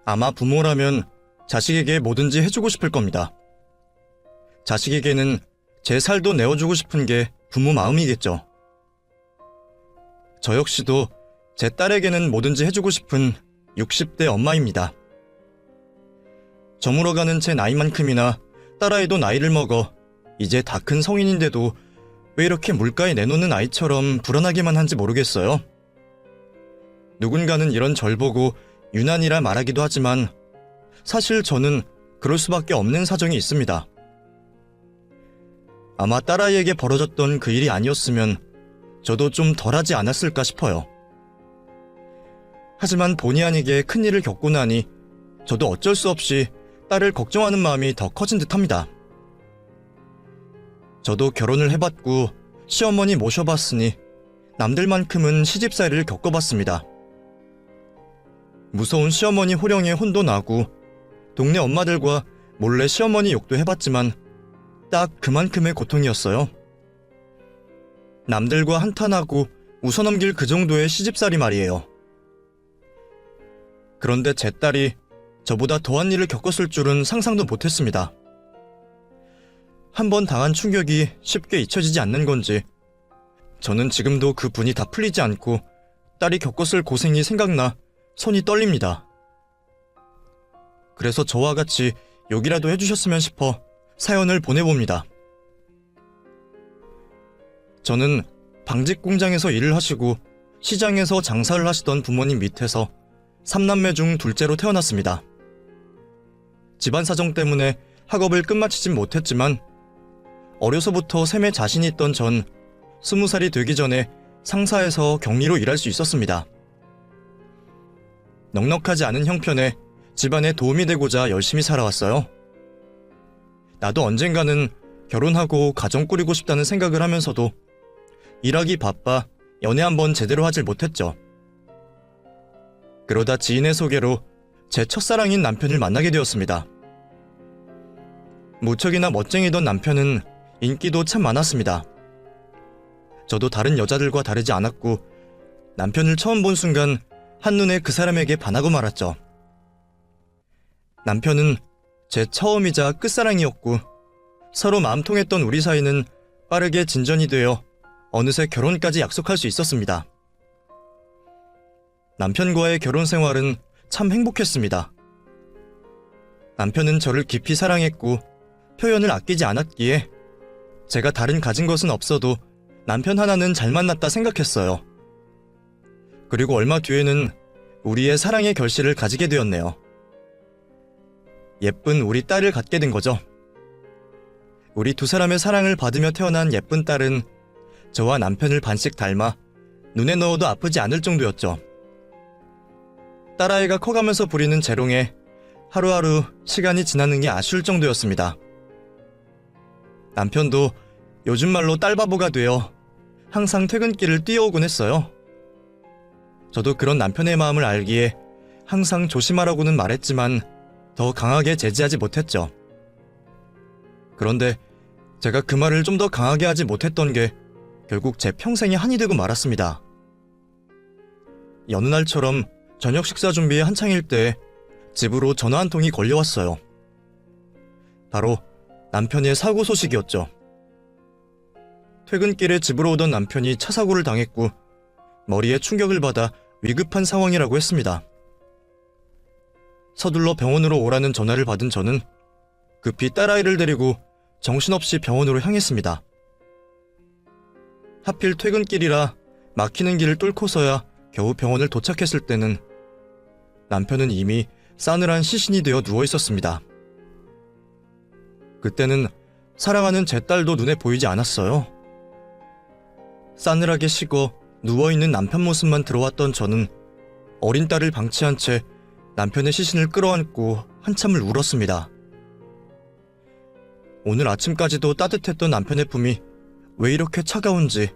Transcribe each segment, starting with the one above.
아마 부모라면 자식에게 뭐든지 해주고 싶을 겁니다. 자식에게는 제 살도 내어주고 싶은 게 부모 마음이겠죠. 저 역시도 제 딸에게는 뭐든지 해주고 싶은 60대 엄마입니다. 저물어가는 제 나이만큼이나 딸아이도 나이를 먹어 이제 다 큰 성인인데도 왜 이렇게 물가에 내놓는 아이처럼 불안하기만 한지 모르겠어요. 누군가는 이런 절 보고 유난이라 말하기도 하지만 사실 저는 그럴 수밖에 없는 사정이 있습니다. 아마 딸아이에게 벌어졌던 그 일이 아니었으면 저도 좀 덜하지 않았을까 싶어요. 하지만 본의 아니게 큰일을 겪고 나니 저도 어쩔 수 없이 딸을 걱정하는 마음이 더 커진 듯합니다. 저도 결혼을 해봤고 시어머니 모셔봤으니 남들만큼은 시집살이를 겪어봤습니다. 무서운 시어머니 호령에 혼도 나고 동네 엄마들과 몰래 시어머니 욕도 해봤지만 딱 그만큼의 고통이었어요. 남들과 한탄하고 웃어넘길 그 정도의 시집살이 말이에요. 그런데 제 딸이 저보다 더한 일을 겪었을 줄은 상상도 못했습니다. 한 번 당한 충격이 쉽게 잊혀지지 않는 건지 저는 지금도 그 분이 다 풀리지 않고 딸이 겪었을 고생이 생각나 손이 떨립니다. 그래서 저와 같이 욕이라도 해주셨으면 싶어 사연을 보내봅니다. 저는 방직 공장에서 일을 하시고 시장에서 장사를 하시던 부모님 밑에서 3남매 중 둘째로 태어났습니다. 집안 사정 때문에 학업을 끝마치진 못했지만 어려서부터 셈에 자신이 있던 전 20살이 되기 전에 상사에서 격리로 일할 수 있었습니다. 넉넉하지 않은 형편에 집안에 도움이 되고자 열심히 살아왔어요. 나도 언젠가는 결혼하고 가정 꾸리고 싶다는 생각을 하면서도 일하기 바빠 연애 한번 제대로 하질 못했죠. 그러다 지인의 소개로 제 첫사랑인 남편을 만나게 되었습니다. 무척이나 멋쟁이던 남편은 인기도 참 많았습니다. 저도 다른 여자들과 다르지 않았고 남편을 처음 본 순간 한눈에 그 사람에게 반하고 말았죠. 남편은 제 처음이자 끝사랑이었고 서로 마음 통했던 우리 사이는 빠르게 진전이 되어 어느새 결혼까지 약속할 수 있었습니다. 남편과의 결혼 생활은 참 행복했습니다. 남편은 저를 깊이 사랑했고 표현을 아끼지 않았기에 제가 다른 가진 것은 없어도 남편 하나는 잘 만났다 생각했어요. 그리고 얼마 뒤에는 우리의 사랑의 결실을 가지게 되었네요. 예쁜 우리 딸을 갖게 된 거죠. 우리 두 사람의 사랑을 받으며 태어난 예쁜 딸은 저와 남편을 반씩 닮아 눈에 넣어도 아프지 않을 정도였죠. 딸아이가 커가면서 부리는 재롱에 하루하루 시간이 지나는 게 아쉬울 정도였습니다. 남편도 요즘 말로 딸바보가 되어 항상 퇴근길을 뛰어오곤 했어요. 저도 그런 남편의 마음을 알기에 항상 조심하라고는 말했지만 더 강하게 제지하지 못했죠. 그런데 제가 그 말을 좀 더 강하게 하지 못했던 게 결국 제 평생의 한이 되고 말았습니다. 여느 날처럼 저녁 식사 준비에 한창일 때 집으로 전화 한 통이 걸려왔어요. 바로 남편의 사고 소식이었죠. 퇴근길에 집으로 오던 남편이 차 사고를 당했고 머리에 충격을 받아 위급한 상황이라고 했습니다. 서둘러 병원으로 오라는 전화를 받은 저는 급히 딸아이를 데리고 정신없이 병원으로 향했습니다. 하필 퇴근길이라 막히는 길을 뚫고서야 겨우 병원을 도착했을 때는 남편은 이미 싸늘한 시신이 되어 누워있었습니다. 그때는 사랑하는 제 딸도 눈에 보이지 않았어요. 싸늘하게 식어 누워있는 남편 모습만 들어왔던 저는 어린 딸을 방치한 채 남편의 시신을 끌어안고 한참을 울었습니다. 오늘 아침까지도 따뜻했던 남편의 품이 왜 이렇게 차가운지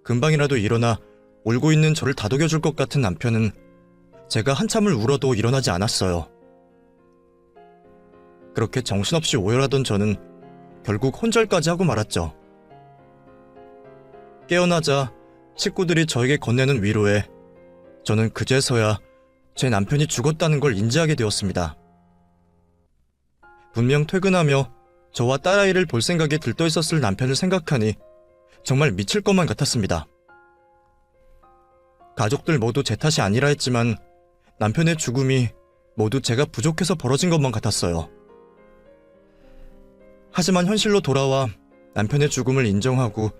금방이라도 일어나 울고 있는 저를 다독여줄 것 같은 남편은 제가 한참을 울어도 일어나지 않았어요. 그렇게 정신없이 오열하던 저는 결국 혼절까지 하고 말았죠. 깨어나자 식구들이 저에게 건네는 위로에 저는 그제서야 제 남편이 죽었다는 걸 인지하게 되었습니다. 분명 퇴근하며 저와 딸아이를 볼 생각에 들떠 있었을 남편을 생각하니 정말 미칠 것만 같았습니다. 가족들 모두 제 탓이 아니라 했지만 남편의 죽음이 모두 제가 부족해서 벌어진 것만 같았어요. 하지만 현실로 돌아와 남편의 죽음을 인정하고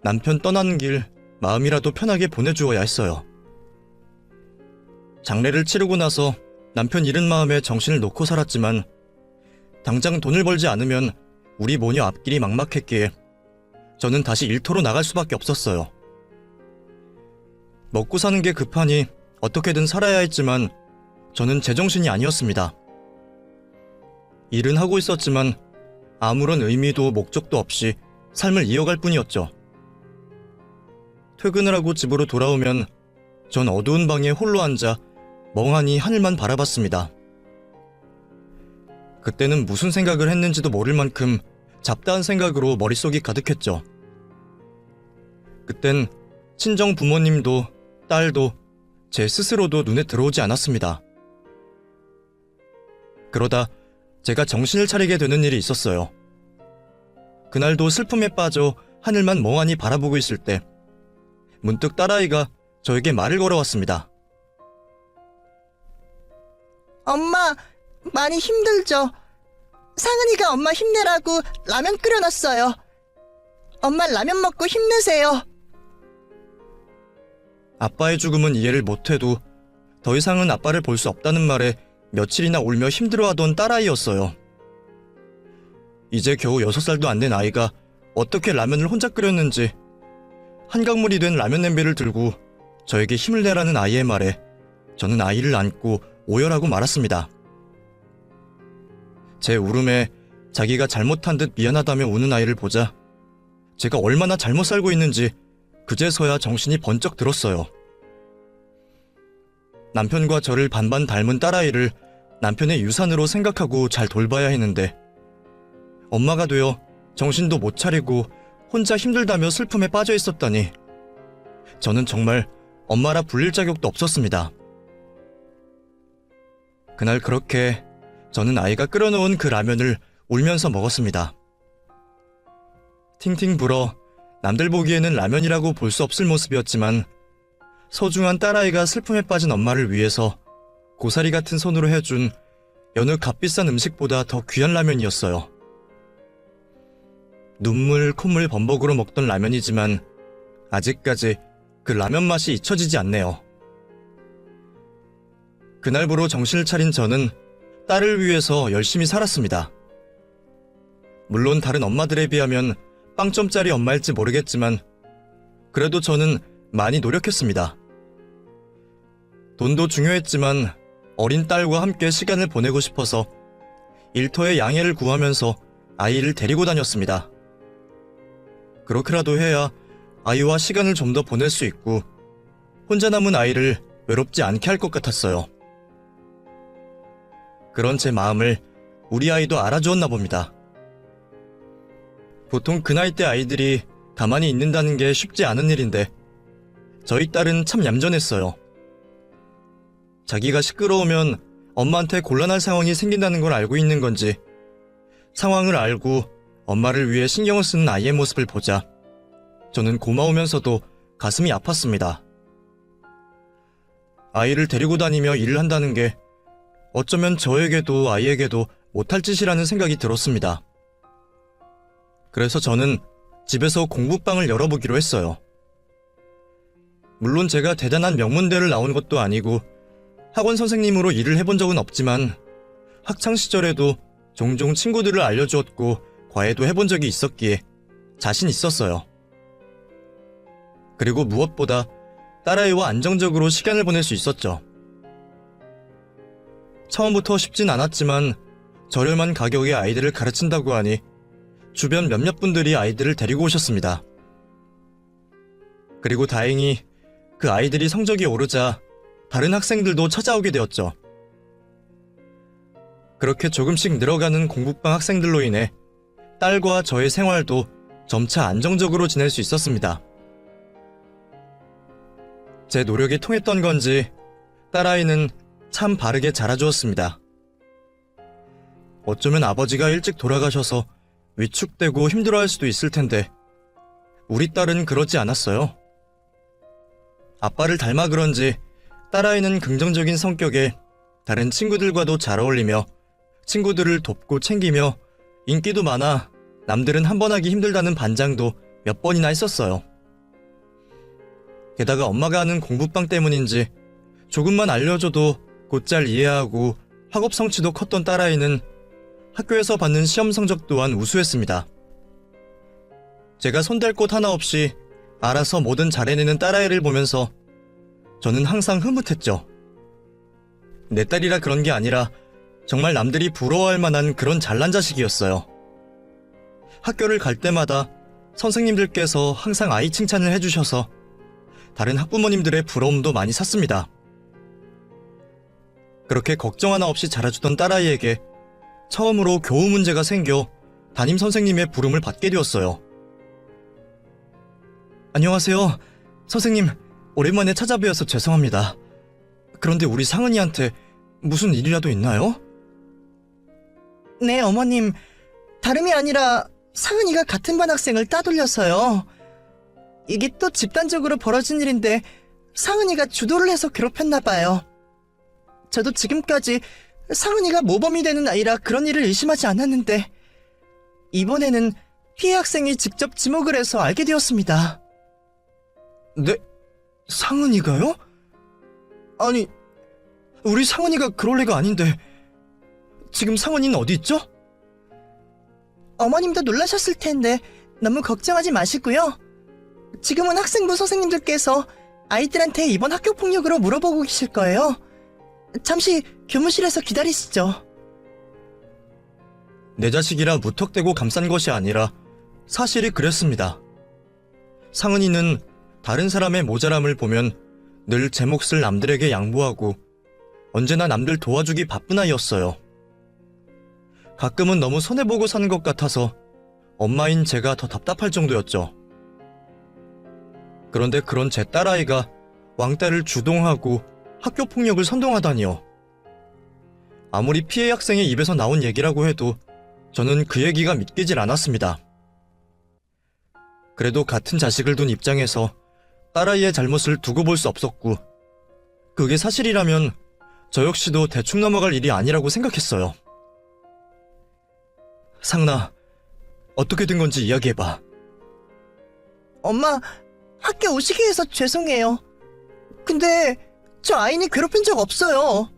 남편 떠나는 길 마음이라도 편하게 보내주어야 했어요. 장례를 치르고 나서 남편 잃은 마음에 정신을 놓고 살았지만 당장 돈을 벌지 않으면 우리 모녀 앞길이 막막했기에 저는 다시 일터로 나갈 수밖에 없었어요. 먹고 사는 게 급하니 어떻게든 살아야 했지만 저는 제정신이 아니었습니다. 일은 하고 있었지만 아무런 의미도 목적도 없이 삶을 이어갈 뿐이었죠. 퇴근을 하고 집으로 돌아오면 전 어두운 방에 홀로 앉아 멍하니 하늘만 바라봤습니다. 그때는 무슨 생각을 했는지도 모를 만큼 잡다한 생각으로 머릿속이 가득했죠. 그땐 친정 부모님도 딸도 제 스스로도 눈에 들어오지 않았습니다. 그러다 제가 정신을 차리게 되는 일이 있었어요. 그날도 슬픔에 빠져 하늘만 멍하니 바라보고 있을 때 문득 딸아이가 저에게 말을 걸어왔습니다. 엄마, 많이 힘들죠? 상은이가 엄마 힘내라고 라면 끓여놨어요. 엄마 라면 먹고 힘내세요. 아빠의 죽음은 이해를 못해도 더 이상은 아빠를 볼 수 없다는 말에 며칠이나 울며 힘들어하던 딸아이였어요. 이제 겨우 6살도 안 된 아이가 어떻게 라면을 혼자 끓였는지 한강물이 된 라면 냄비를 들고 저에게 힘을 내라는 아이의 말에 저는 아이를 안고 오열하고 말았습니다. 제 울음에 자기가 잘못한 듯 미안하다며 우는 아이를 보자 제가 얼마나 잘못 살고 있는지 그제서야 정신이 번쩍 들었어요. 남편과 저를 반반 닮은 딸아이를 남편의 유산으로 생각하고 잘 돌봐야 했는데 엄마가 되어 정신도 못 차리고 혼자 힘들다며 슬픔에 빠져 있었다니 저는 정말 엄마라 불릴 자격도 없었습니다. 그날 그렇게 저는 아이가 끓여놓은 그 라면을 울면서 먹었습니다. 팅팅 불어 남들 보기에는 라면이라고 볼 수 없을 모습이었지만 소중한 딸아이가 슬픔에 빠진 엄마를 위해서 고사리 같은 손으로 해준 여느 값비싼 음식보다 더 귀한 라면이었어요. 눈물, 콧물 범벅으로 먹던 라면이지만 아직까지 그 라면 맛이 잊혀지지 않네요. 그날부로 정신을 차린 저는 딸을 위해서 열심히 살았습니다. 물론 다른 엄마들에 비하면 빵점짜리 엄마일지 모르겠지만 그래도 저는 많이 노력했습니다. 돈도 중요했지만 어린 딸과 함께 시간을 보내고 싶어서 일터에 양해를 구하면서 아이를 데리고 다녔습니다. 그렇게라도 해야 아이와 시간을 좀 더 보낼 수 있고 혼자 남은 아이를 외롭지 않게 할 것 같았어요. 그런 제 마음을 우리 아이도 알아주었나 봅니다. 보통 그 나이 때 아이들이 가만히 있는다는 게 쉽지 않은 일인데 저희 딸은 참 얌전했어요. 자기가 시끄러우면 엄마한테 곤란할 상황이 생긴다는 걸 알고 있는 건지 상황을 알고 엄마를 위해 신경을 쓰는 아이의 모습을 보자 저는 고마우면서도 가슴이 아팠습니다. 아이를 데리고 다니며 일을 한다는 게 어쩌면 저에게도 아이에게도 못할 짓이라는 생각이 들었습니다. 그래서 저는 집에서 공부방을 열어보기로 했어요. 물론 제가 대단한 명문대를 나온 것도 아니고 학원 선생님으로 일을 해본 적은 없지만 학창시절에도 종종 친구들을 알려주었고 과외도 해본 적이 있었기에 자신 있었어요. 그리고 무엇보다 딸아이와 안정적으로 시간을 보낼 수 있었죠. 처음부터 쉽진 않았지만 저렴한 가격의 아이들을 가르친다고 하니 주변 몇몇 분들이 아이들을 데리고 오셨습니다. 그리고 다행히 그 아이들이 성적이 오르자 다른 학생들도 찾아오게 되었죠. 그렇게 조금씩 늘어가는 공부방 학생들로 인해 딸과 저의 생활도 점차 안정적으로 지낼 수 있었습니다. 제 노력이 통했던 건지 딸아이는 참 바르게 자라주었습니다. 어쩌면 아버지가 일찍 돌아가셔서 위축되고 힘들어할 수도 있을 텐데 우리 딸은 그러지 않았어요. 아빠를 닮아 그런지 딸아이는 긍정적인 성격에 다른 친구들과도 잘 어울리며 친구들을 돕고 챙기며 인기도 많아 남들은 한 번 하기 힘들다는 반장도 몇 번이나 했었어요. 게다가 엄마가 하는 공부방 때문인지 조금만 알려줘도 곧잘 이해하고 학업 성취도 컸던 딸아이는 학교에서 받는 시험 성적 또한 우수했습니다. 제가 손댈 곳 하나 없이 알아서 뭐든 잘해내는 딸아이를 보면서 저는 항상 흐뭇했죠. 내 딸이라 그런 게 아니라 정말 남들이 부러워할 만한 그런 잘난 자식이었어요. 학교를 갈 때마다 선생님들께서 항상 아이 칭찬을 해주셔서 다른 학부모님들의 부러움도 많이 샀습니다. 그렇게 걱정 하나 없이 자라주던 딸아이에게 처음으로 교우 문제가 생겨 담임 선생님의 부름을 받게 되었어요. 안녕하세요. 선생님, 오랜만에 찾아뵈어서 죄송합니다. 그런데 우리 상은이한테 무슨 일이라도 있나요? 네, 어머님. 다름이 아니라 상은이가 같은 반 학생을 따돌려서요. 이게 또 집단적으로 벌어진 일인데 상은이가 주도를 해서 괴롭혔나 봐요. 저도 지금까지 상은이가 모범이 되는 아이라 그런 일을 의심하지 않았는데 이번에는 피해 학생이 직접 지목을 해서 알게 되었습니다. 네? 상은이가요? 아니, 우리 상은이가 그럴 애가 아닌데 지금 상은이는 어디 있죠? 어머님도 놀라셨을 텐데 너무 걱정하지 마시고요. 지금은 학생부 선생님들께서 아이들한테 이번 학교 폭력으로 물어보고 계실 거예요. 잠시 교무실에서 기다리시죠. 내 자식이라 무턱대고 감싼 것이 아니라 사실이 그랬습니다. 상은이는 다른 사람의 모자람을 보면 늘 제 몫을 남들에게 양보하고 언제나 남들 도와주기 바쁜 아이였어요. 가끔은 너무 손해보고 사는 것 같아서 엄마인 제가 더 답답할 정도였죠. 그런데 그런 제 딸아이가 왕따를 주동하고 학교 폭력을 선동하다니요. 아무리 피해 학생의 입에서 나온 얘기라고 해도 저는 그 얘기가 믿기질 않았습니다. 그래도 같은 자식을 둔 입장에서 딸아이의 잘못을 두고 볼 수 없었고 그게 사실이라면 저 역시도 대충 넘어갈 일이 아니라고 생각했어요. 상은아, 어떻게 된 건지 이야기해봐. 엄마, 학교 오시게 해서 죄송해요. 근데 저 아이니 괴롭힌 적 없어요.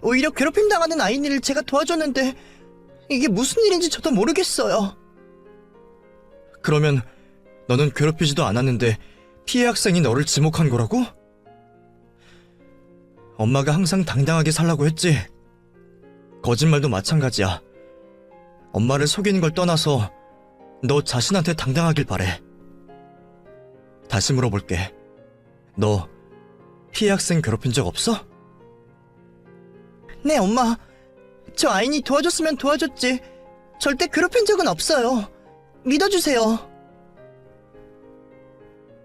오히려 괴롭힘 당하는 아이니를 제가 도와줬는데 이게 무슨 일인지 저도 모르겠어요. 그러면 너는 괴롭히지도 않았는데 피해 학생이 너를 지목한 거라고? 엄마가 항상 당당하게 살라고 했지. 거짓말도 마찬가지야. 엄마를 속이는 걸 떠나서 너 자신한테 당당하길 바래. 다시 물어볼게. 너 피해 학생 괴롭힌 적 없어? 네, 엄마. 저 아이니 도와줬으면 도와줬지. 절대 괴롭힌 적은 없어요. 믿어주세요.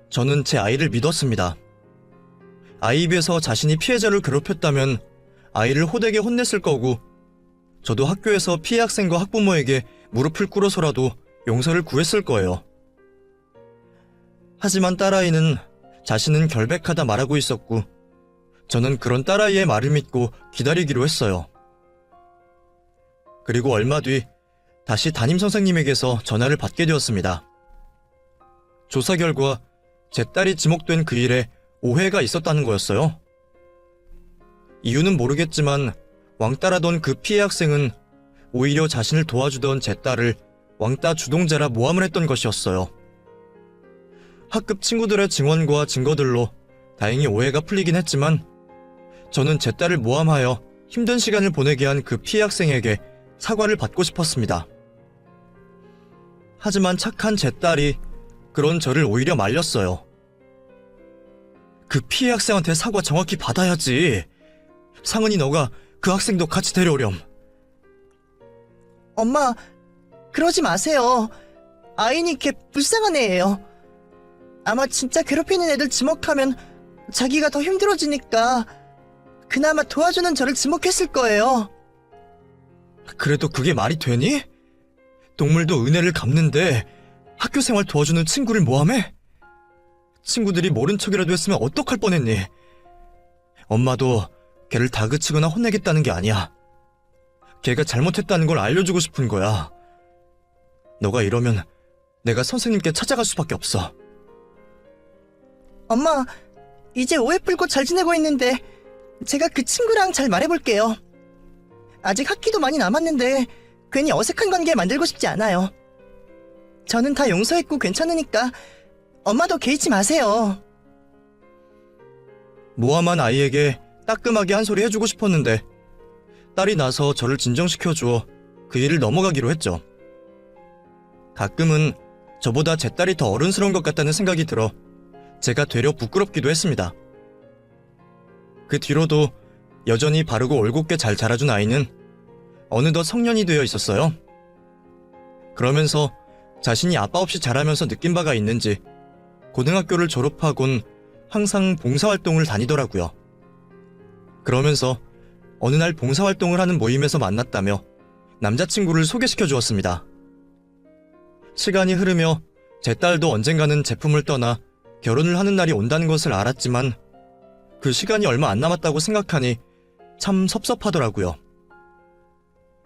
저는 제 아이를 믿었습니다. 아이 입에서 자신이 피해자를 괴롭혔다면 아이를 호되게 혼냈을 거고 저도 학교에서 피해 학생과 학부모에게 무릎을 꿇어서라도 용서를 구했을 거예요. 하지만 딸아이는 자신은 결백하다 말하고 있었고 저는 그런 딸아이의 말을 믿고 기다리기로 했어요. 그리고 얼마 뒤 다시 담임 선생님에게서 전화를 받게 되었습니다. 조사 결과 제 딸이 지목된 그 일에 오해가 있었다는 거였어요. 이유는 모르겠지만 왕따라던 그 피해 학생은 오히려 자신을 도와주던 제 딸을 왕따 주동자라 모함을 했던 것이었어요. 학급 친구들의 증언과 증거들로 다행히 오해가 풀리긴 했지만 저는 제 딸을 모함하여 힘든 시간을 보내게 한 그 피해 학생에게 사과를 받고 싶었습니다. 하지만 착한 제 딸이 그런 저를 오히려 말렸어요. 그 피해 학생한테 사과 정확히 받아야지. 상은이 너가 그 학생도 같이 데려오렴. 엄마, 그러지 마세요. 아이니 걔 불쌍한 애예요. 아마 진짜 괴롭히는 애들 지목하면 자기가 더 힘들어지니까 그나마 도와주는 저를 지목했을 거예요. 그래도 그게 말이 되니? 동물도 은혜를 갚는데 학교 생활 도와주는 친구를 모함해? 친구들이 모른 척이라도 했으면 어떡할 뻔했니? 엄마도 걔를 다그치거나 혼내겠다는 게 아니야. 걔가 잘못했다는 걸 알려주고 싶은 거야. 너가 이러면 내가 선생님께 찾아갈 수밖에 없어. 엄마, 이제 오해 풀고 잘 지내고 있는데 제가 그 친구랑 잘 말해볼게요. 아직 학기도 많이 남았는데 괜히 어색한 관계 만들고 싶지 않아요. 저는 다 용서했고 괜찮으니까 엄마도 개의치 마세요. 모함한 아이에게 따끔하게 한 소리 해주고 싶었는데 딸이 나서 저를 진정시켜주어 그 일을 넘어가기로 했죠. 가끔은 저보다 제 딸이 더 어른스러운 것 같다는 생각이 들어 제가 되려 부끄럽기도 했습니다. 그 뒤로도 여전히 바르고 올곧게 잘 자라준 아이는 어느덧 성년이 되어 있었어요. 그러면서 자신이 아빠 없이 자라면서 느낀 바가 있는지 고등학교를 졸업하곤 항상 봉사활동을 다니더라고요. 그러면서 어느 날 봉사활동을 하는 모임에서 만났다며 남자친구를 소개시켜 주었습니다. 시간이 흐르며 제 딸도 언젠가는 제품을 떠나 결혼을 하는 날이 온다는 것을 알았지만 그 시간이 얼마 안 남았다고 생각하니 참 섭섭하더라고요.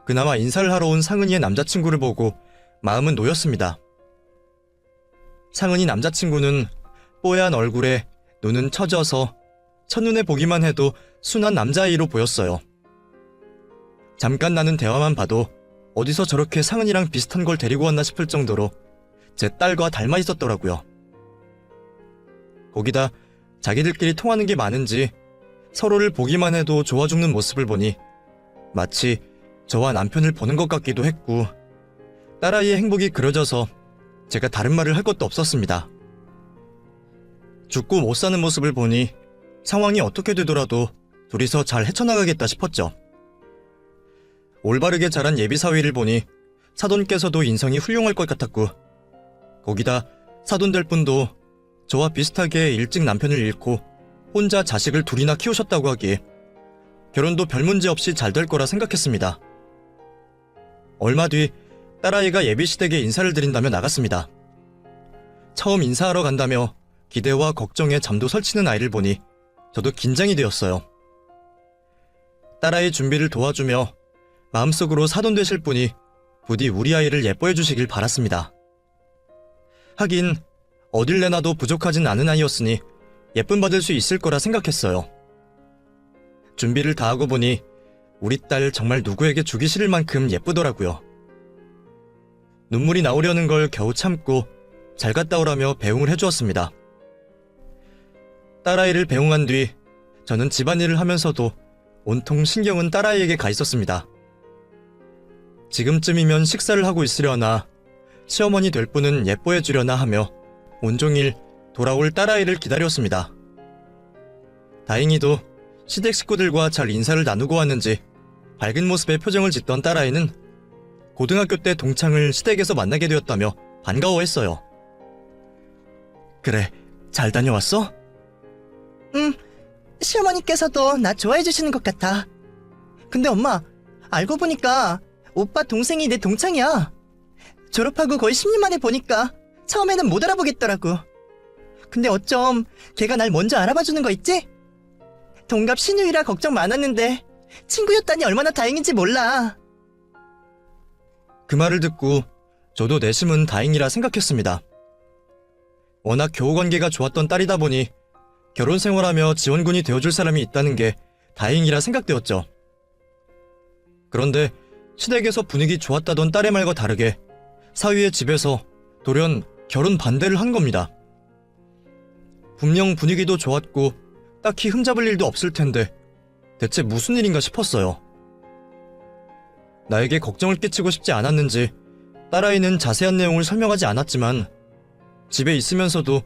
그나마 인사를 하러 온 상은이의 남자친구를 보고 마음은 놓였습니다. 상은이 남자친구는 뽀얀 얼굴에 눈은 처져서 첫눈에 보기만 해도 순한 남자아이로 보였어요. 잠깐 나눈 대화만 봐도 어디서 저렇게 상은이랑 비슷한 걸 데리고 왔나 싶을 정도로 제 딸과 닮아 있었더라고요. 거기다 자기들끼리 통하는 게 많은지 서로를 보기만 해도 좋아 죽는 모습을 보니 마치 저와 남편을 보는 것 같기도 했고 딸아이의 행복이 그려져서 제가 다른 말을 할 것도 없었습니다. 죽고 못 사는 모습을 보니 상황이 어떻게 되더라도 둘이서 잘 헤쳐나가겠다 싶었죠. 올바르게 자란 예비사위를 보니 사돈께서도 인성이 훌륭할 것 같았고 거기다 사돈될 분도 저와 비슷하게 일찍 남편을 잃고 혼자 자식을 둘이나 키우셨다고 하기에 결혼도 별 문제 없이 잘 될 거라 생각했습니다. 얼마 뒤 딸아이가 예비시댁에 인사를 드린다며 나갔습니다. 처음 인사하러 간다며 기대와 걱정에 잠도 설치는 아이를 보니 저도 긴장이 되었어요. 딸아이 준비를 도와주며 마음속으로 사돈 되실 분이 부디 우리 아이를 예뻐해 주시길 바랐습니다. 하긴 어딜 내놔도 부족하진 않은 아이였으니 예쁨 받을 수 있을 거라 생각했어요. 준비를 다 하고 보니 우리 딸 정말 누구에게 주기 싫을 만큼 예쁘더라고요. 눈물이 나오려는 걸 겨우 참고 잘 갔다 오라며 배웅을 해주었습니다. 딸아이를 배웅한 뒤 저는 집안일을 하면서도 온통 신경은 딸아이에게 가 있었습니다. 지금쯤이면 식사를 하고 있으려나 시어머니 될 분은 예뻐해 주려나 하며 온종일 돌아올 딸아이를 기다렸습니다. 다행히도 시댁 식구들과 잘 인사를 나누고 왔는지 밝은 모습의 표정을 짓던 딸아이는 고등학교 때 동창을 시댁에서 만나게 되었다며 반가워했어요. 그래, 잘 다녀왔어? 시어머니께서도 나 좋아해 주시는 것 같아. 근데 엄마, 알고 보니까 오빠 동생이 내 동창이야. 졸업하고 거의 10년 만에 보니까 처음에는 못 알아보겠더라고. 근데 어쩜 걔가 날 먼저 알아봐주는 거 있지? 동갑 신우이라 걱정 많았는데 친구였다니 얼마나 다행인지 몰라. 그 말을 듣고 저도 내심은 다행이라 생각했습니다. 워낙 교우관계가 좋았던 딸이다 보니 결혼 생활하며 지원군이 되어줄 사람이 있다는 게 다행이라 생각되었죠. 그런데 시댁에서 분위기 좋았다던 딸의 말과 다르게 사위의 집에서 돌연 결혼 반대를 한 겁니다. 분명 분위기도 좋았고 딱히 흠잡을 일도 없을 텐데 대체 무슨 일인가 싶었어요. 나에게 걱정을 끼치고 싶지 않았는지 딸아이는 자세한 내용을 설명하지 않았지만 집에 있으면서도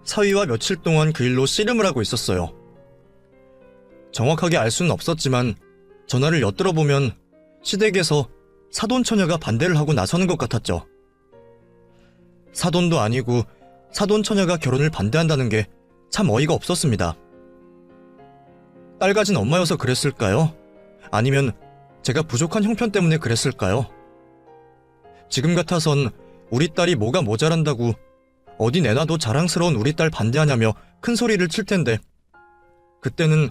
사위와 며칠 동안 그 일로 씨름을 하고 있었어요. 정확하게 알 수는 없었지만 전화를 엿들어보면 시댁에서 사돈처녀가 반대를 하고 나서는 것 같았죠. 사돈도 아니고 사돈처녀가 결혼을 반대한다는 게 참 어이가 없었습니다. 딸 가진 엄마여서 그랬을까요? 아니면 제가 부족한 형편 때문에 그랬을까요? 지금 같아선 우리 딸이 뭐가 모자란다고 어디 내놔도 자랑스러운 우리 딸 반대하냐며 큰 소리를 칠 텐데, 그때는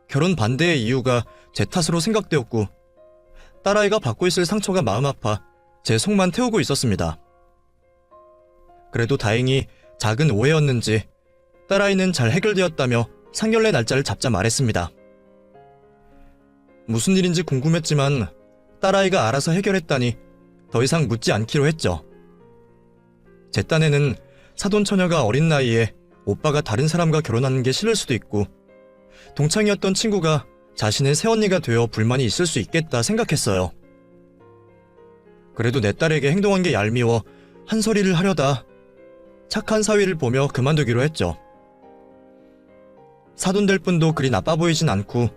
결혼 반대의 이유가 제 탓으로 생각되었고 딸아이가 받고 있을 상처가 마음 아파 제 속만 태우고 있었습니다. 그래도 다행히 작은 오해였는지 딸아이는 잘 해결되었다며 상견례 날짜를 잡자 말했습니다. 무슨 일인지 궁금했지만 딸아이가 알아서 해결했다니 더 이상 묻지 않기로 했죠. 제 딴에는 사돈 처녀가 어린 나이에 오빠가 다른 사람과 결혼하는 게 싫을 수도 있고, 동창이었던 친구가 자신의 새언니가 되어 불만이 있을 수 있겠다 생각했어요. 그래도 내 딸에게 행동한 게 얄미워 한 소리를 하려다 착한 사위를 보며 그만두기로 했죠. 사돈 될 뿐도 그리 나빠 보이진 않고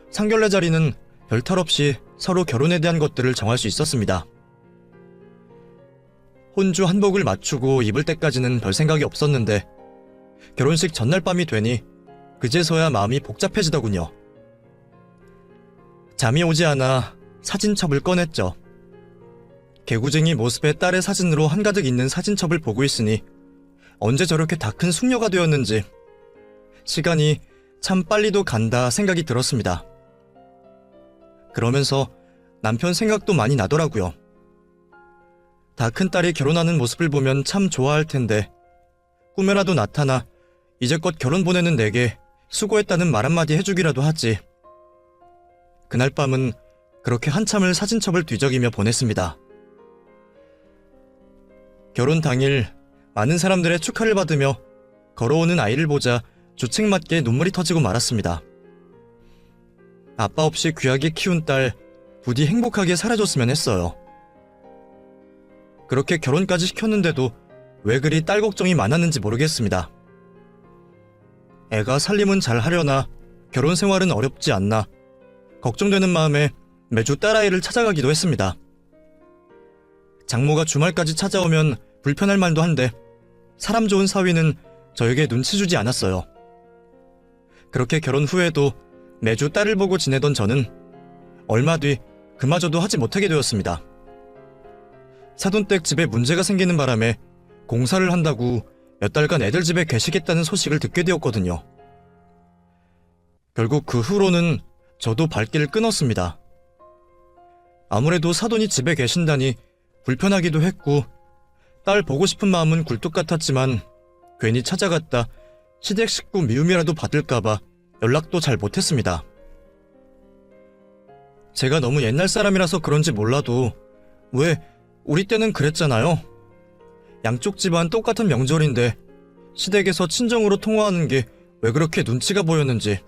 상견례 자리는 별탈 없이 서로 결혼에 대한 것들을 정할 수 있었습니다. 혼주 한복을 맞추고 입을 때까지는 별 생각이 없었는데 결혼식 전날 밤이 되니 그제서야 마음이 복잡해지더군요. 잠이 오지 않아 사진첩을 꺼냈죠. 개구쟁이 모습의 딸의 사진으로 한가득 있는 사진첩을 보고 있으니 언제 저렇게 다 큰 숙녀가 되었는지 시간이 참 빨리도 간다 생각이 들었습니다. 그러면서 남편 생각도 많이 나더라고요. 다 큰 딸이 결혼하는 모습을 보면 참 좋아할 텐데 꿈에라도 나타나 이제껏 결혼 보내는 내게 수고했다는 말 한마디 해주기라도 하지. 그날 밤은 그렇게 한참을 사진첩을 뒤적이며 보냈습니다. 결혼 당일 많은 사람들의 축하를 받으며 걸어오는 아이를 보자 주책맞게 눈물이 터지고 말았습니다. 아빠 없이 귀하게 키운 딸 부디 행복하게 살아줬으면 했어요. 그렇게 결혼까지 시켰는데도 왜 그리 딸 걱정이 많았는지 모르겠습니다. 애가 살림은 잘 하려나 결혼 생활은 어렵지 않나 걱정되는 마음에 매주 딸아이를 찾아가기도 했습니다. 장모가 주말까지 찾아오면 불편할 만도 한데 사람 좋은 사위는 저에게 눈치 주지 않았어요. 그렇게 결혼 후에도 매주 딸을 보고 지내던 저는 얼마 뒤 그마저도 하지 못하게 되었습니다. 사돈댁 집에 문제가 생기는 바람에 공사를 한다고 몇 달간 애들 집에 계시겠다는 소식을 듣게 되었거든요. 결국 그 후로는 저도 발길을 끊었습니다. 아무래도 사돈이 집에 계신다니 불편하기도 했고 딸 보고 싶은 마음은 굴뚝 같았지만 괜히 찾아갔다 시댁 식구 미움이라도 받을까봐 연락도 잘 못했습니다. 제가 너무 옛날 사람이라서 그런지 몰라도 왜 우리 때는 그랬잖아요. 양쪽 집안 똑같은 명절인데 시댁에서 친정으로 통화하는 게 왜 그렇게 눈치가 보였는지.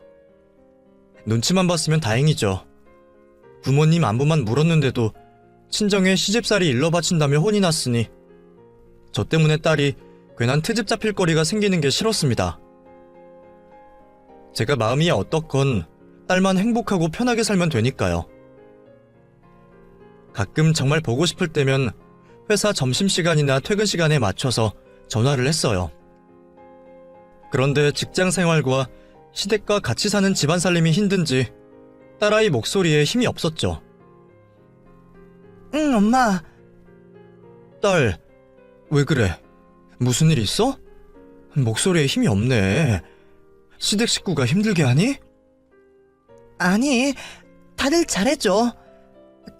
눈치만 봤으면 다행이죠. 부모님 안부만 물었는데도 친정에 시집살이 일러 바친다며 혼이 났으니 저 때문에 딸이 괜한 트집 잡힐 거리가 생기는 게 싫었습니다. 제가 마음이 어떻건 딸만 행복하고 편하게 살면 되니까요. 가끔 정말 보고 싶을 때면 회사 점심시간이나 퇴근시간에 맞춰서 전화를 했어요. 그런데 직장 생활과 시댁과 같이 사는 집안 살림이 힘든지 딸아이 목소리에 힘이 없었죠. 응, 엄마. 딸, 왜 그래? 무슨 일 있어? 목소리에 힘이 없네. 시댁 식구가 힘들게 하니? 아니, 다들 잘해줘.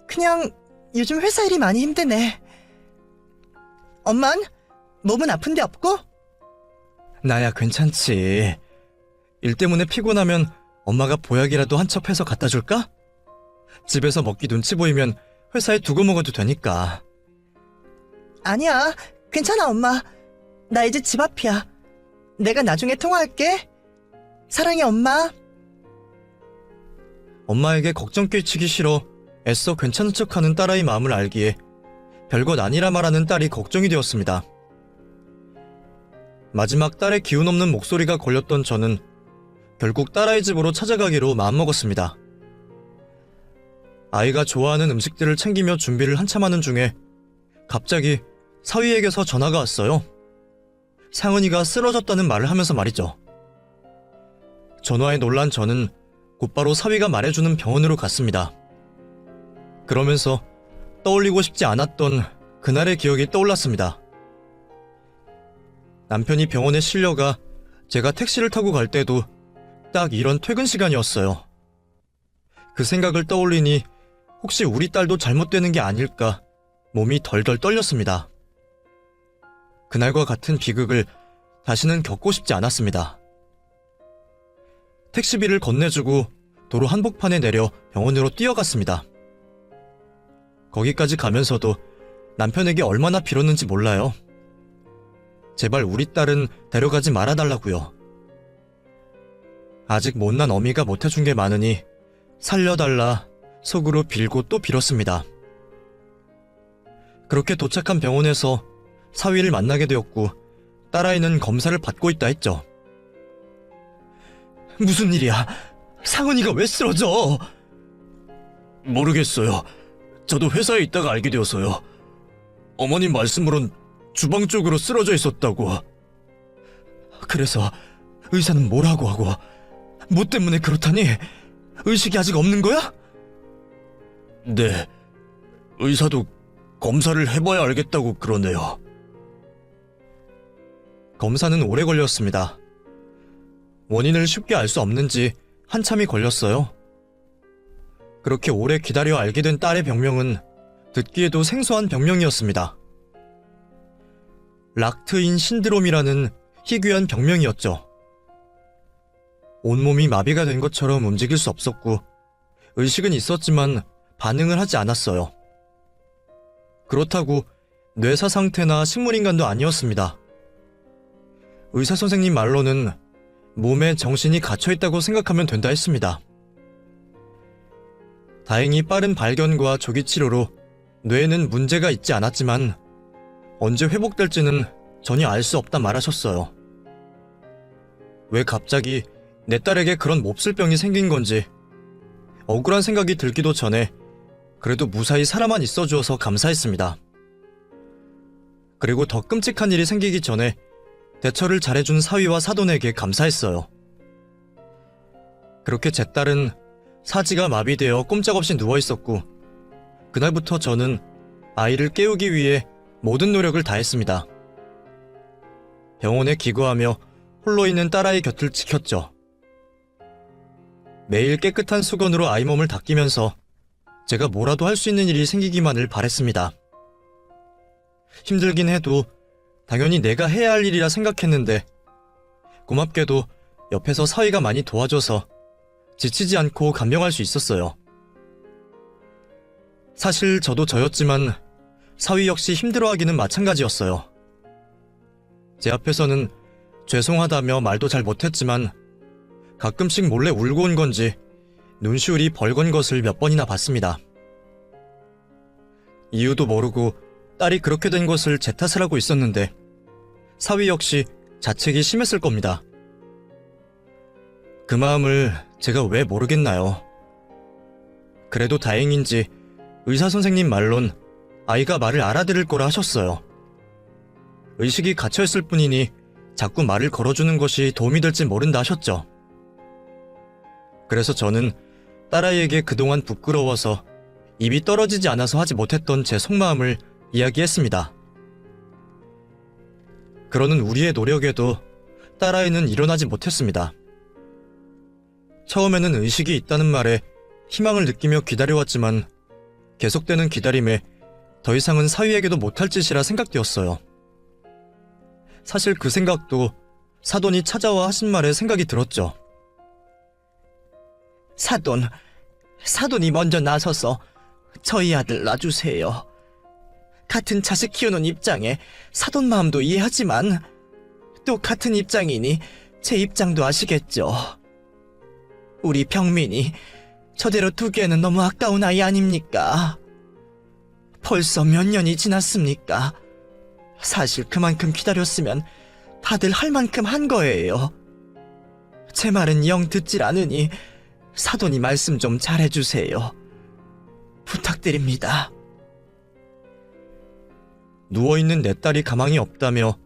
그냥 요즘 회사 일이 많이 힘드네. 엄만? 몸은 아픈 데 없고? 나야 괜찮지. 일 때문에 피곤하면 엄마가 보약이라도 한 첩 해서 갖다 줄까? 집에서 먹기 눈치 보이면 회사에 두고 먹어도 되니까. 아니야, 괜찮아 엄마. 나 이제 집 앞이야. 내가 나중에 통화할게. 사랑해 엄마. 엄마에게 걱정 끼치기 싫어 애써 괜찮은 척하는 딸아이 마음을 알기에 별것 아니라 말하는 딸이 걱정이 되었습니다. 마지막 딸의 기운 없는 목소리가 걸렸던 저는 결국 딸아이 집으로 찾아가기로 마음먹었습니다. 아이가 좋아하는 음식들을 챙기며 준비를 한참 하는 중에 갑자기 사위에게서 전화가 왔어요. 상은이가 쓰러졌다는 말을 하면서 말이죠. 전화에 놀란 저는 곧바로 사위가 말해주는 병원으로 갔습니다. 그러면서 떠올리고 싶지 않았던 그날의 기억이 떠올랐습니다. 남편이 병원에 실려가 제가 택시를 타고 갈 때도 딱 이런 퇴근 시간이었어요. 그 생각을 떠올리니 혹시 우리 딸도 잘못되는 게 아닐까 몸이 덜덜 떨렸습니다. 그날과 같은 비극을 다시는 겪고 싶지 않았습니다. 택시비를 건네주고 도로 한복판에 내려 병원으로 뛰어갔습니다. 거기까지 가면서도 남편에게 얼마나 빌었는지 몰라요. 제발 우리 딸은 데려가지 말아달라고요. 아직 못난 어미가 못해준 게 많으니 살려달라 속으로 빌고 또 빌었습니다. 그렇게 도착한 병원에서 사위를 만나게 되었고 딸아이는 검사를 받고 있다 했죠. 무슨 일이야? 상은이가 왜 쓰러져? 모르겠어요. 저도 회사에 있다가 알게 되어서요. 어머님 말씀으론 주방 쪽으로 쓰러져 있었다고. 그래서 의사는 뭐라고 하고 뭐 때문에 그렇다니? 의식이 아직 없는 거야? 네. 의사도 검사를 해봐야 알겠다고 그러네요. 검사는 오래 걸렸습니다. 원인을 쉽게 알 수 없는지 한참이 걸렸어요. 그렇게 오래 기다려 알게 된 딸의 병명은 듣기에도 생소한 병명이었습니다. 락트인 신드롬이라는 희귀한 병명이었죠. 온몸이 마비가 된 것처럼 움직일 수 없었고 의식은 있었지만 반응을 하지 않았어요. 그렇다고 뇌사 상태나 식물인간도 아니었습니다. 의사 선생님 말로는 몸에 정신이 갇혀있다고 생각하면 된다 했습니다. 다행히 빠른 발견과 조기 치료로 뇌에는 문제가 있지 않았지만 언제 회복될지는 전혀 알 수 없다 말하셨어요. 왜 갑자기 내 딸에게 그런 몹쓸병이 생긴 건지 억울한 생각이 들기도 전에 그래도 무사히 살아만 있어주어서 감사했습니다. 그리고 더 끔찍한 일이 생기기 전에 대처를 잘해준 사위와 사돈에게 감사했어요. 그렇게 제 딸은 사지가 마비되어 꼼짝없이 누워있었고 그날부터 저는 아이를 깨우기 위해 모든 노력을 다했습니다. 병원에 기거하며 홀로 있는 딸아이 곁을 지켰죠. 매일 깨끗한 수건으로 아이 몸을 닦이면서 제가 뭐라도 할 수 있는 일이 생기기만을 바랬습니다. 힘들긴 해도 당연히 내가 해야 할 일이라 생각했는데 고맙게도 옆에서 사위가 많이 도와줘서 지치지 않고 감명할 수 있었어요. 사실 저도 저였지만 사위 역시 힘들어하기는 마찬가지였어요. 제 앞에서는 죄송하다며 말도 잘 못했지만 가끔씩 몰래 울고 온 건지 눈시울이 벌건 것을 몇 번이나 봤습니다. 이유도 모르고 딸이 그렇게 된 것을 제 탓을 하고 있었는데 사위 역시 자책이 심했을 겁니다. 그 마음을 제가 왜 모르겠나요? 그래도 다행인지 의사 선생님 말론 아이가 말을 알아들을 거라 하셨어요. 의식이 갇혀있을 뿐이니 자꾸 말을 걸어주는 것이 도움이 될지 모른다 하셨죠. 그래서 저는 딸아이에게 그동안 부끄러워서 입이 떨어지지 않아서 하지 못했던 제 속마음을 이야기했습니다. 그러는 우리의 노력에도 딸아이는 일어나지 못했습니다. 처음에는 의식이 있다는 말에 희망을 느끼며 기다려왔지만 계속되는 기다림에 더 이상은 사위에게도 못할 짓이라 생각되었어요. 사실 그 생각도 사돈이 찾아와 하신 말에 생각이 들었죠. 사돈이 먼저 나서서 저희 아들 놔주세요. 같은 자식 키우는 입장에 사돈 마음도 이해하지만 또 같은 입장이니 제 입장도 아시겠죠. 우리 병민이 저대로 두기에는 너무 아까운 아이 아닙니까? 벌써 몇 년이 지났습니까? 사실 그만큼 기다렸으면 다들 할 만큼 한 거예요. 제 말은 영 듣질 않으니 사돈이 말씀 좀 잘해주세요. 부탁드립니다. 누워있는 내 딸이 가망이 없다며